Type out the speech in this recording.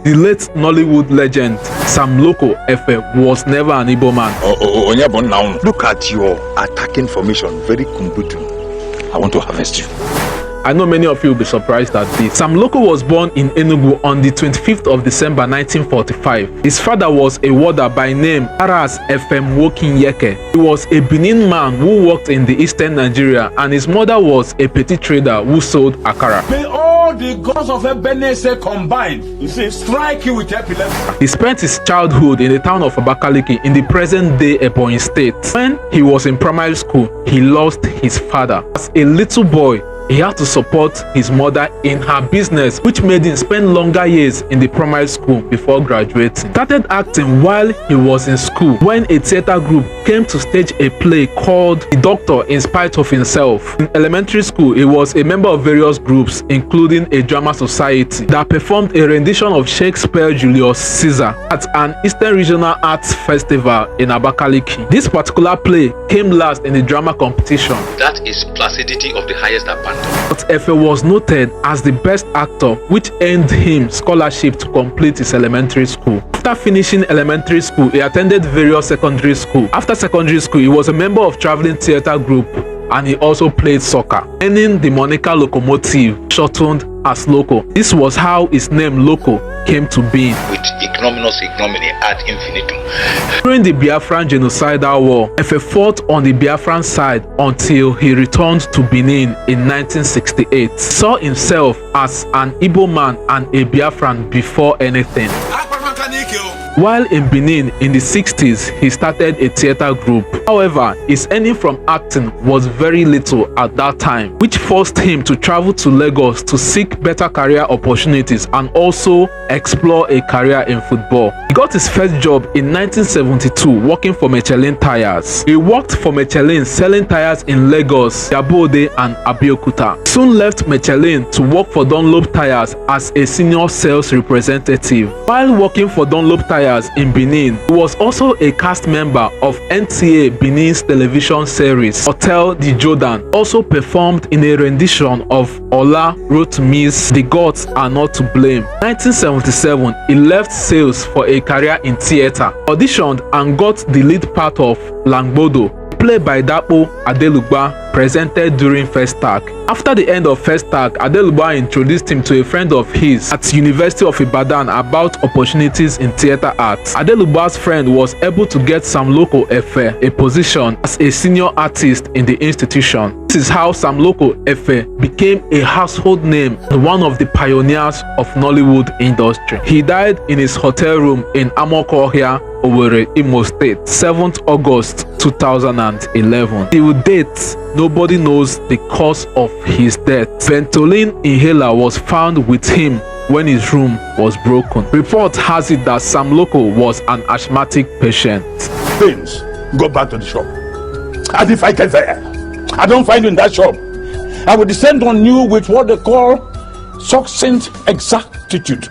The late Nollywood legend Sam Loco Efe was never an Igbo man. Look at your attacking formation, very kumbutu. I want to harvest you. I know many of you will be surprised at this. Sam Loco was born in Enugu on the 25th of December 1945. His father was a warder by name Aras Efem Wokinyeke. He was a Benin man who worked in the eastern Nigeria, and his mother was a petty trader who sold akara. May all the gods of Ebenezer combined, you see, strike you with epilepsy. He spent his childhood in the town of Abakaliki in the present-day Ebonyi State. When he was in primary school, he lost his father. As a little boy, he had to support his mother in her business, which made him spend longer years in the primary school before graduating. He started acting while he was in school when a theater group came to stage a play called The Doctor in Spite of Himself. In elementary school, he was a member of various groups, including a drama society that performed a rendition of Shakespeare's Julius Caesar at an Eastern Regional Arts Festival in Abakaliki. This particular play came last in the drama competition. That is placidity of the highest abundance. But Efe was noted as the best actor, which earned him scholarship to complete his elementary school. After finishing elementary school, he attended various secondary schools. After secondary school, he was a member of traveling theater group, and he also played soccer, earning the moniker Locomotive, shortened as Loco. This was how his name Loco came to being. With ignominious ignominy ad infinitum. During the Biafran genocidal war, Efe fought on the Biafran side until he returned to Benin in 1968. He saw himself as an Igbo man and a Biafran before anything. While in Benin in the 60s, he started a theater group. However, his earning from acting was very little at that time, which forced him to travel to Lagos to seek better career opportunities and also explore a career in football. He got his first job in 1972 working for Michelin Tires. He worked for Michelin selling tires in Lagos, Yabode and Abeokuta. Soon left Michelin to work for Dunlop Tires as a senior sales representative. While working for Dunlop Tires in Benin, he was also a cast member of NTA Benin's television series Hotel de Jordan. Also performed in a rendition of Ola Rotimi's The Gods Are Not to Blame. 1977, he left sales for a career in theater, auditioned and got the lead part of Langbodo, played by Dapo Adelugba, presented during First Tag. After the end of First Tag, Adelugba introduced him to a friend of his at University of Ibadan about opportunities in theater arts. Adelugba's friend was able to get Sam Loco Efe a position as a senior artist in the institution. This is how Sam Loco Efe became a household name and one of the pioneers of Nollywood industry. He died in his hotel room in Amokohia, Owerri, Imo State, 7th August 2011. Till date, nobody knows the cause of his death. Ventolin inhaler was found with him when his room was broken. Report has it that Sam Loco was an asthmatic patient. Things go back to the shop. And if I get there, I don't find you in that shop, I will descend on you with what they call succinct exactitude.